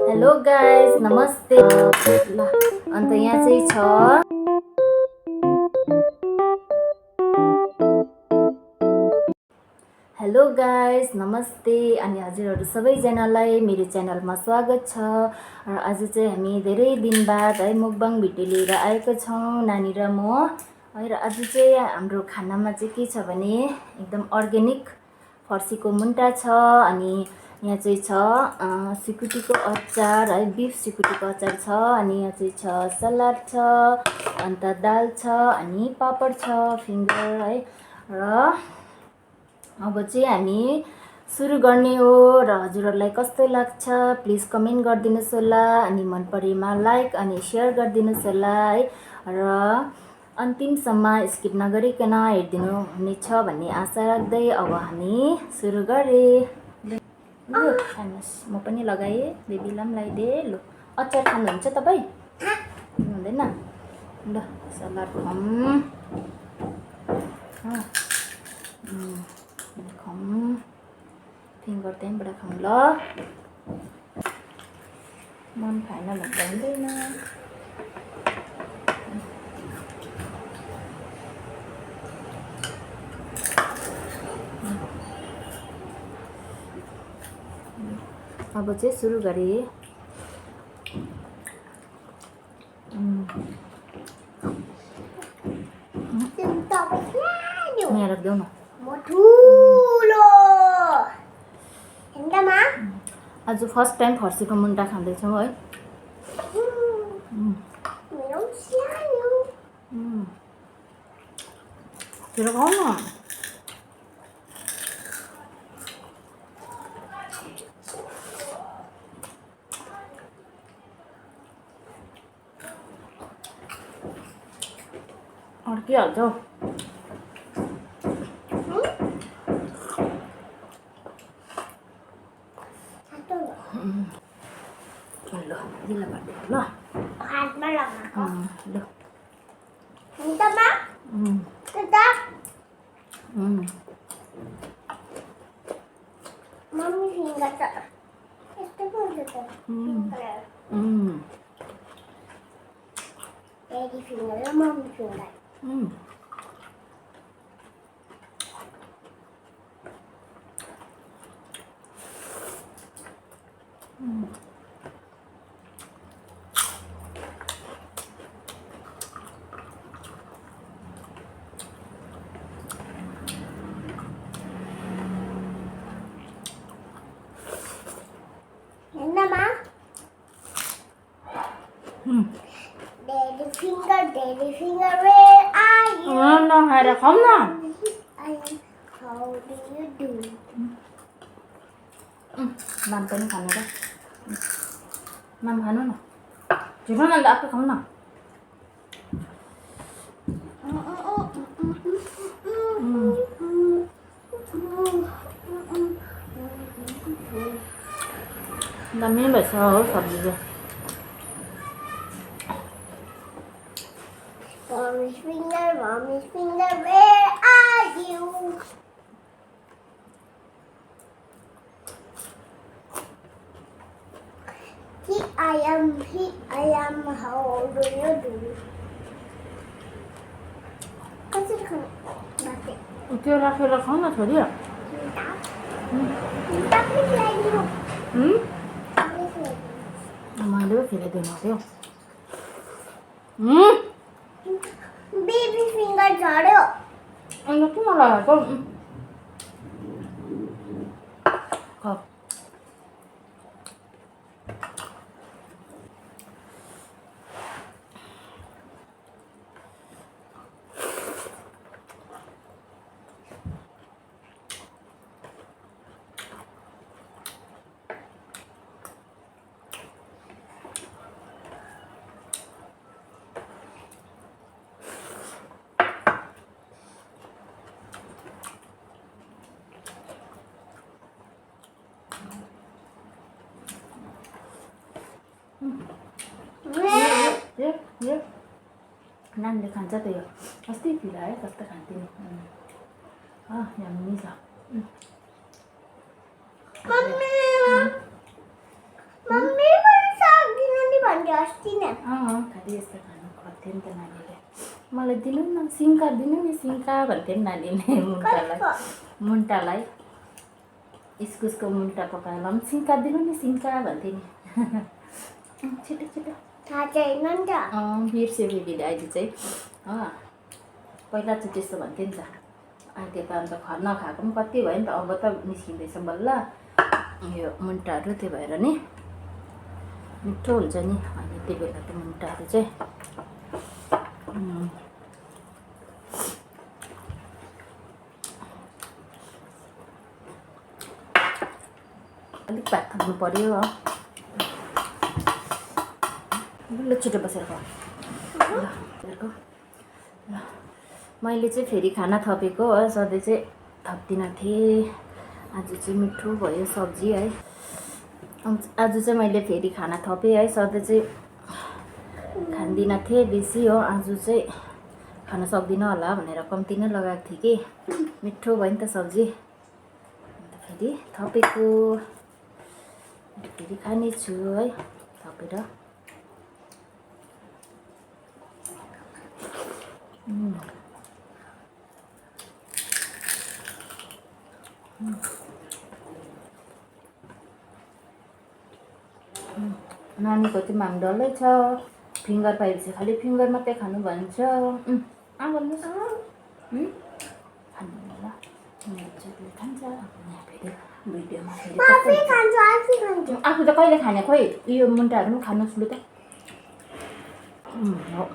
Hello guys नमस्ते ल अन्त यहाँ चाहिँ छ हेलो गाइस नमस्ते अनि हजुरहरू सबैजनालाई मेरो च्यानलमा स्वागत छ र आज चाहिँ हामी धेरै दिन बाद है मुकबाङ भिडियो लिएर आएको छौँ नानी र म है र आज चाहिँ हाम्रो खानामा चाहिँ के छ भने एकदम अर्ग्यानिक फर्सीको मुन्टा छ अनि यहाँ चाहिँ छ सुकुटीको अचार है बिफ सुकुटीको अचार छ अनि यहाँ चाहिँ छ सलाद छ अन्त दाल छ अनि पापड छ फिङ्गर है र अब चाहिँ हामी सुरु गर्ने हो र हजुरहरूलाई कस्तो लाग्छ प्लिज कमेन्ट गरिदिनुहोस् होला अनि मन परेमा लाइक अनि सेयर गरिदिनुहोस् होला है र अन्तिमसम्म स्किप नगरिकन हेरिदिनु हुनेछ भन्ने आशा राख्दै अब हामी सुरु गरे ल खानुहोस् म पनि लगाएँ बेबीलाई पनि लगाइदिएँ ल अचार खानुहुन्छ तपाईँ हुँदैन ल सलाद खाऊँ खाऊँ फिङ्गर त्यहीँबाट खाऊँ ल मन खाएन भन्दा हुँदैन अब चाहिँ सुरु गरेँ यहाँ राख्देऊ न आज फर्स्ट टाइम फर्सीको मुन्टा खाँदैछौँ है तेरो खाऊ न अड्किहाल्छ हौ ल दिला बाटो ल हातमा लगाएको ल मुन्टामा त्यता मम्मी फिङ्गर त यस्तो पो हुन्छ त डैडी फिङ्गर र mummy finger Daddy finger, where are you? नखाएर खाऊ न How do you do? नाम पनि खानु र नाम खानु न झुटो न आफै खाऊ न दामी भएछ हो सब्जी चाहिँ Mommy's finger, where are you? Here I am, how do you do? Kasih kamu mati. त्यो राखेर खाऊ न छोरी Minta please lagi dulu. Please lagi. मैले पो फेरि दिनु थियो Baby finger झऱ्यो. अन्त किन लगाएको खाऊ नानीले खान्छ त यो अस्ति फिलायो कस्तो खान्थ्यो यम्मी छ मम्मी खोज्दिनँ खालि यस्तो खानु खोज्थ्यो नि त नानीले मलाई दिनु न सिङ्का दिनु नि सिङ्का भन्थ्यो नि नानीले मुन्टालाई इस्कुसको मुन्टा पकाएर पनि सिङ्का दिनु नि सिङ्का भन्थ्यो नि छिटो छिटो थाहा छैन नि त बिर्स्यो बेबीले अहिले चाहिँ पहिला चाहिँ त्यस्तो भन्थ्यो नि त अहिले त अन्त नखाएको पनि कति भयो नि त अब त निस्किँदैछ बल्ल यो मुन्टाहरू त्यो भएर नि मिठो हुन्छ नि अहिले त्यो बेला त मुन्टाहरू चाहिँ अलिक भात खानु पर्यो ल छिटो बसेर ल मैले चाहिँ फेरि खाना थपेको हो सधैँ चाहिँ थप्दिनँ थिएँ आज चाहिँ मिठो भयो सब्जी है आज चाहिँ मैले फेरि खाना थपेँ है सधैँ चाहिँ खाँदिनँ थिएँ बेसी हो आज चाहिँ खान सक्दिनँ होला भनेर कम्ती नै लगाएको थिएँ कि मिठो भयो नि त सब्जी अन्त फेरि थपेको फेरि खानेछु है थपेर नानीको चाहिँ माग डल्लै छ फिङ्गर पाएपछि खालि फिङ्गर मात्रै खानु भन्छ भन्नुहोस् खानु ल चाहिँ खान्छ फेरि भिडियोमा फेरि आफू त कहिले खाने खोइ यो मुन्टाहरू पनि खानुहोस् लु त हो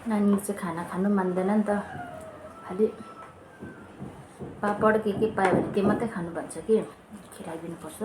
नानी चाहिँ खाना खानु मान्दैन नि त खालि पापड के पायो भने त्यो मात्रै खानु भन्छ कि खिलाइदिनुपर्छ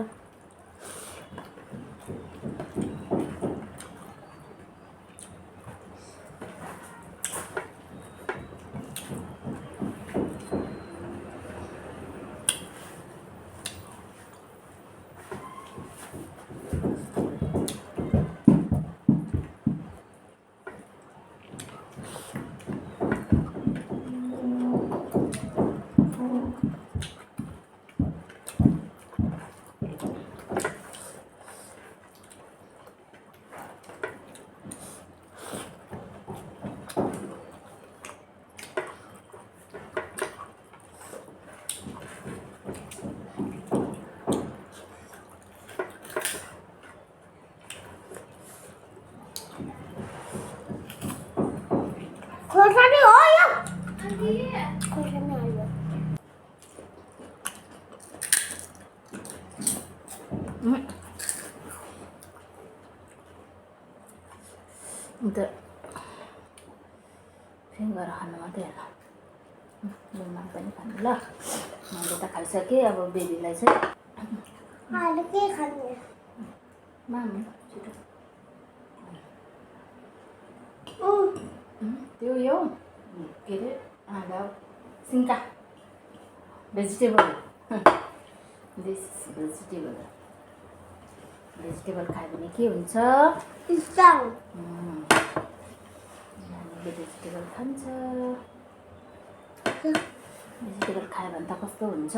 खोर्सानी हो यो खोर्सानी हाल्यो अन्त फिङ्गर खानु मात्रै होला लुमा पनि खानु ल मैले त खाइसकेँ अब बेबीलाई चाहिँ अरू के खाने माम छिटो त्यो यो के अरे सिङ्का भेजिटेबल दिस भेजिटेबल खायो भने के हुन्छ नानीले भेजिटेबल खान्छ भेजिटेबल खायो भने त कस्तो हुन्छ।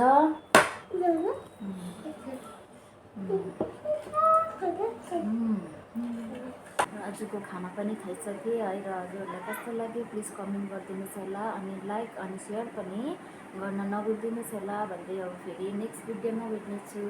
आजको खाना पनि खाइसकेँ है र हजुरहरूलाई कस्तो लाग्यो प्लिज कमेन्ट गरिदिनुहोस् होला अनि लाइक अनि सेयर पनि गर्न नबिर्दिनुहोस् होला भन्दै अब फेरि नेक्स्ट भिडियोमा भेट्नेछु।